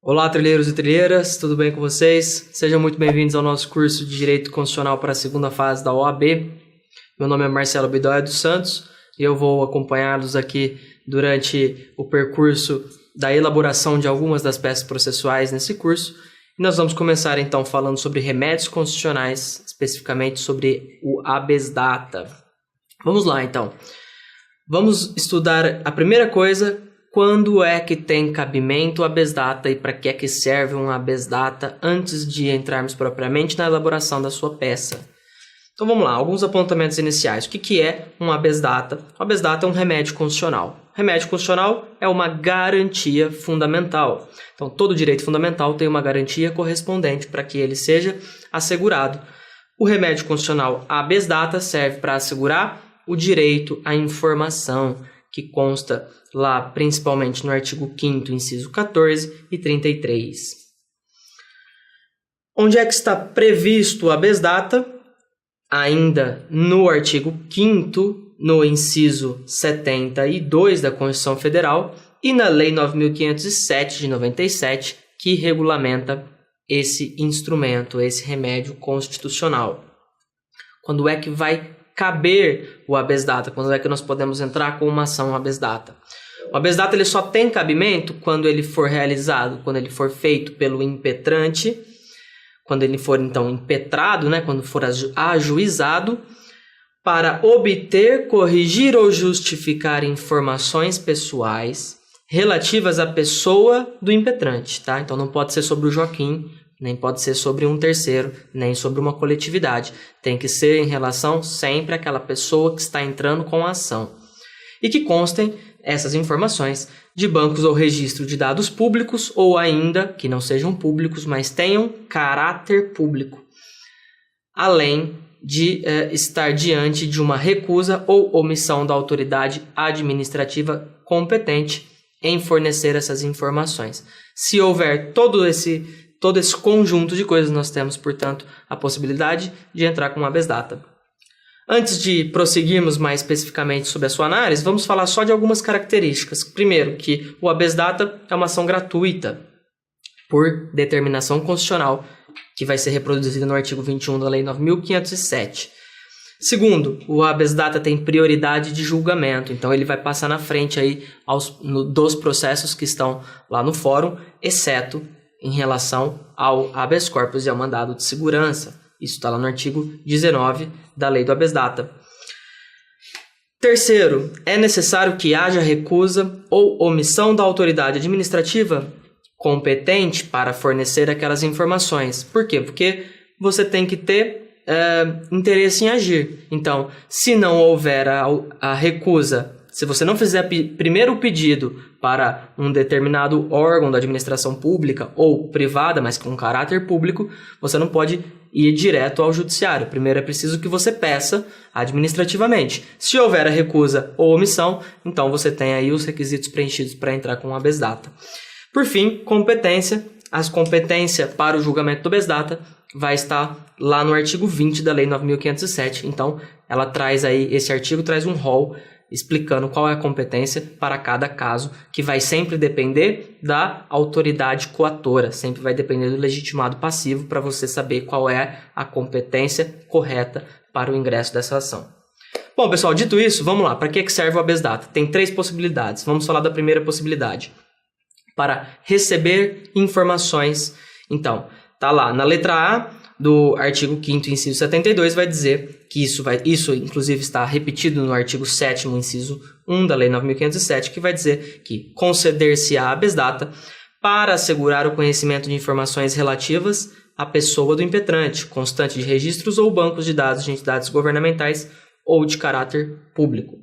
Olá, trilheiros e trilheiras, tudo bem com vocês? Sejam muito bem-vindos ao nosso curso de Direito Constitucional para a segunda fase da OAB. Meu nome é Marcelo Bidóia dos Santos e eu vou acompanhá-los aqui durante o percurso da elaboração de algumas das peças processuais nesse curso. E nós vamos começar então falando sobre remédios constitucionais, especificamente sobre o habeas data. Vamos lá então. Vamos estudar a primeira coisa. Quando é que tem cabimento o habeas data e para que é que serve um habeas data antes de entrarmos propriamente na elaboração da sua peça? Então vamos lá, alguns apontamentos iniciais. O que é um habeas data? O habeas data é um remédio constitucional. Remédio constitucional é uma garantia fundamental. Então todo direito fundamental tem uma garantia correspondente para que ele seja assegurado. O remédio constitucional habeas data serve para assegurar o direito à informação, que consta lá principalmente no artigo 5º, inciso 14 e 33. Onde é que está previsto o habeas data? Ainda no artigo 5º, no inciso 72 da Constituição Federal e na Lei 9.507 de 97, que regulamenta esse instrumento, esse remédio constitucional. Quando é que vai caber o habeas data? Quando é que nós podemos entrar com uma ação habeas data? O habeas data ele só tem cabimento quando ele for realizado, quando ele for feito pelo impetrante, quando ele for então impetrado, quando for ajuizado, para obter, corrigir ou justificar informações pessoais relativas à pessoa do impetrante, tá? Então não pode ser sobre o Joaquim, nem pode ser sobre um terceiro, nem sobre uma coletividade. Tem que ser em relação sempre àquela pessoa que está entrando com a ação. E que constem essas informações de bancos ou registro de dados públicos ou ainda que não sejam públicos, mas tenham caráter público. Além de estar diante de uma recusa ou omissão da autoridade administrativa competente em fornecer essas informações. Se houver todo esse conjunto de coisas, nós temos, portanto, a possibilidade de entrar com um habeas data. Antes de prosseguirmos mais especificamente sobre a sua análise, vamos falar só de algumas características. Primeiro, que o habeas data é uma ação gratuita por determinação constitucional, que vai ser reproduzida no artigo 21 da Lei 9.507. Segundo, o habeas data tem prioridade de julgamento, então ele vai passar na frente aí dos processos que estão lá no fórum, exceto em relação ao habeas corpus e ao mandado de segurança. Isso está lá no artigo 19 da Lei do habeas data. Terceiro, é necessário que haja recusa ou omissão da autoridade administrativa competente para fornecer aquelas informações. Por quê? Porque você tem que ter interesse em agir. Então, se não houver a recusa, se você não fizer primeiro o pedido para um determinado órgão da administração pública ou privada, mas com caráter público, você não pode ir direto ao judiciário. Primeiro é preciso que você peça administrativamente. Se houver a recusa ou omissão, então você tem aí os requisitos preenchidos para entrar com o habeas data. Por fim, competência. As competências para o julgamento do habeas data vai estar lá no artigo 20 da Lei 9.507. Então, ela traz aí, esse artigo traz um rol explicando qual é a competência para cada caso, que vai sempre depender da autoridade coatora, sempre vai depender do legitimado passivo para você saber qual é a competência correta para o ingresso dessa ação. Bom, pessoal, dito isso, vamos lá. Para que serve o habeas data? Tem 3 possibilidades. Vamos falar da primeira possibilidade. Para receber informações. Então, tá lá na letra A do artigo 5º, inciso 72, vai dizer que isso inclusive está repetido no artigo 7º, inciso 1 da Lei 9.507, que vai dizer que conceder-se-á habeas data para assegurar o conhecimento de informações relativas à pessoa do impetrante, constante de registros ou bancos de dados de entidades governamentais ou de caráter público.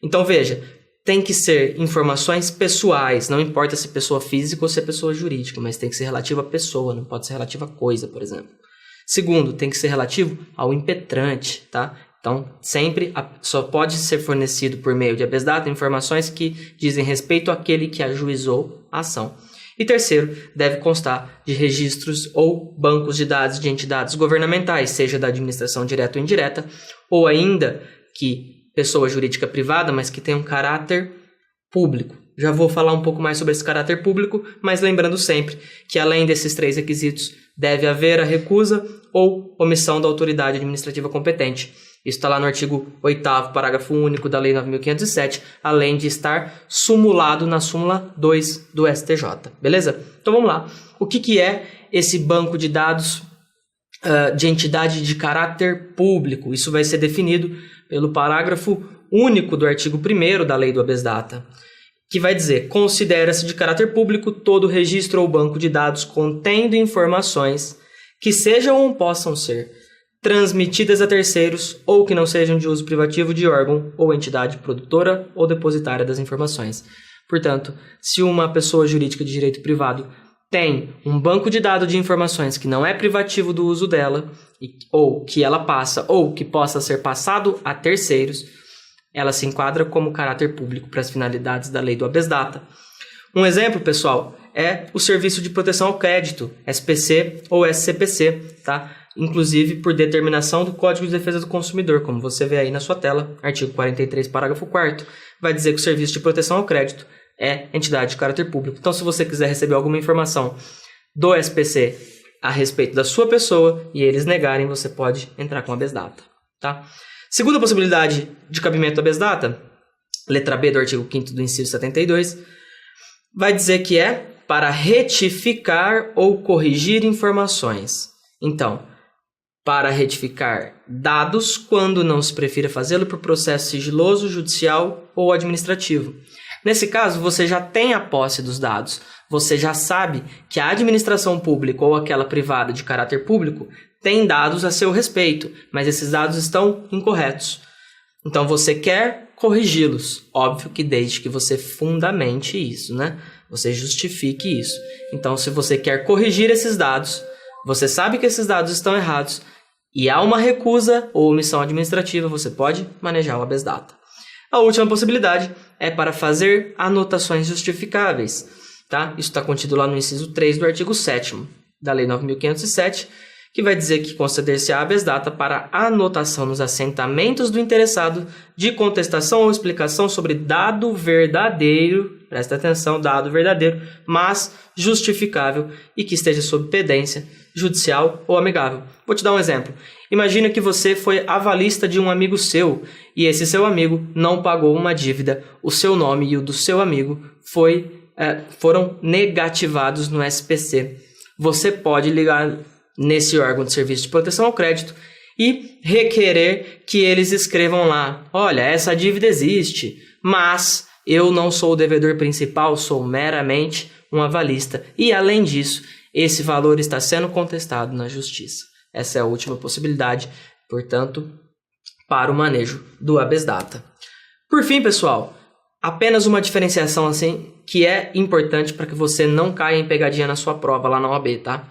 Então, veja, tem que ser informações pessoais, não importa se é pessoa física ou se é pessoa jurídica, mas tem que ser relativa à pessoa, não pode ser relativa a coisa, por exemplo. Segundo, tem que ser relativo ao impetrante, tá? Então, sempre só pode ser fornecido por meio de habeas data informações que dizem respeito àquele que ajuizou a ação. E terceiro, deve constar de registros ou bancos de dados de entidades governamentais, seja da administração direta ou indireta, ou ainda que pessoa jurídica privada, mas que tem um caráter público. Já vou falar um pouco mais sobre esse caráter público, mas lembrando sempre que além desses 3 requisitos, deve haver a recusa ou omissão da autoridade administrativa competente. Isso está lá no artigo 8º, parágrafo único da Lei 9.507, além de estar sumulado na súmula 2 do STJ. Beleza? Então vamos lá. O que é esse banco de dados de entidade de caráter público? Isso vai ser definido pelo parágrafo único do artigo 1º da Lei do habeas data, que vai dizer: considera-se de caráter público todo registro ou banco de dados contendo informações que sejam ou possam ser transmitidas a terceiros ou que não sejam de uso privativo de órgão ou entidade produtora ou depositária das informações. Portanto, se uma pessoa jurídica de direito privado tem um banco de dados de informações que não é privativo do uso dela, ou que ela passa, ou que possa ser passado a terceiros, ela se enquadra como caráter público para as finalidades da Lei do habeas data. Um exemplo, pessoal, é o Serviço de Proteção ao Crédito, SPC ou SCPC, tá? Inclusive por determinação do Código de Defesa do Consumidor, como você vê aí na sua tela, artigo 43, parágrafo 4º, vai dizer que o Serviço de Proteção ao Crédito é entidade de caráter público. Então, se você quiser receber alguma informação do SPC a respeito da sua pessoa e eles negarem, você pode entrar com habeas data, tá? Segunda possibilidade de cabimento do habeas data, letra B do artigo 5º do inciso 72, vai dizer que é para retificar ou corrigir informações. Então, para retificar dados quando não se prefira fazê-lo por processo sigiloso, judicial ou administrativo. Nesse caso, você já tem a posse dos dados. Você já sabe que a administração pública ou aquela privada de caráter público tem dados a seu respeito, mas esses dados estão incorretos. Então, você quer corrigi-los. Óbvio que desde que você fundamente isso, né? Você justifique isso. Então, se você quer corrigir esses dados, você sabe que esses dados estão errados e há uma recusa ou omissão administrativa, você pode manejar o habeas data. A última possibilidade é para fazer anotações justificáveis, tá? Isso está contido lá no inciso 3 do artigo 7º da Lei 9.507, que vai dizer que conceder-se-á habeas data para anotação nos assentamentos do interessado de contestação ou explicação sobre dado verdadeiro, presta atenção, dado verdadeiro, mas justificável e que esteja sob pendência judicial ou amigável. Vou te dar um exemplo. Imagina que você foi avalista de um amigo seu e esse seu amigo não pagou uma dívida. O seu nome e o do seu amigo foram negativados no SPC. Você pode ligar nesse órgão de serviço de proteção ao crédito e requerer que eles escrevam lá: olha, essa dívida existe, mas eu não sou o devedor principal, sou meramente um avalista. E além disso, esse valor está sendo contestado na justiça. Essa é a última possibilidade, portanto, para o manejo do habeas data. Por fim, pessoal, apenas uma diferenciação assim que é importante para que você não caia em pegadinha na sua prova lá na OAB, tá?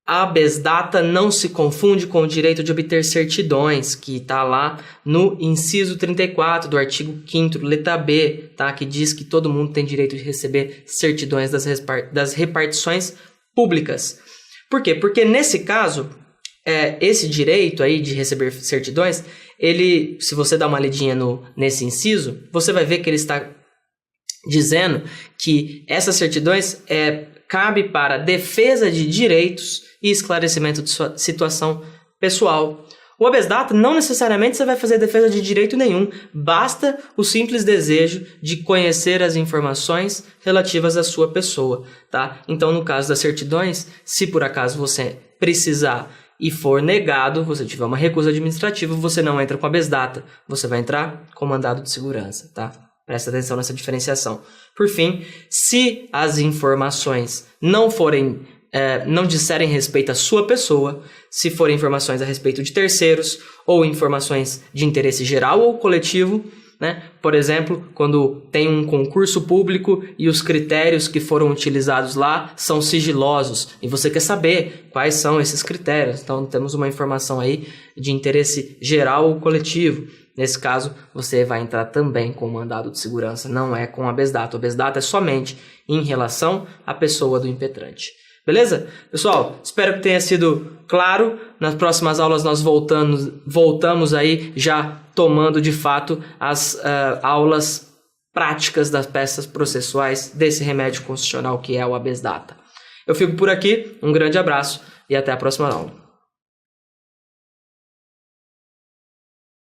A habeas data não se confunde com o direito de obter certidões, que está lá no inciso 34 do artigo 5º, letra B, tá? Que diz que todo mundo tem direito de receber certidões das repartições públicas. Por quê? Porque nesse caso, esse direito aí de receber certidões, se você dá uma lidinha nesse inciso, você vai ver que ele está dizendo que essas certidões cabe para defesa de direitos e esclarecimento de sua situação pessoal. O habeas data não necessariamente você vai fazer defesa de direito nenhum, basta o simples desejo de conhecer as informações relativas à sua pessoa, tá? Então, no caso das certidões, se por acaso você precisar e for negado, você tiver uma recusa administrativa, você não entra com habeas data, você vai entrar com mandado de segurança, tá? Presta atenção nessa diferenciação. Por fim, se as informações não disserem respeito à sua pessoa, se forem informações a respeito de terceiros ou informações de interesse geral ou coletivo, né? Por exemplo, quando tem um concurso público e os critérios que foram utilizados lá são sigilosos e você quer saber quais são esses critérios. Então, temos uma informação aí de interesse geral ou coletivo. Nesse caso, você vai entrar também com mandado de segurança, não é com habeas data. O habeas data é somente em relação à pessoa do impetrante. Beleza? Pessoal, espero que tenha sido claro. Nas próximas aulas nós voltamos aí já tomando de fato as aulas práticas das peças processuais desse remédio constitucional que é o habeas data. Eu fico por aqui, um grande abraço e até a próxima aula.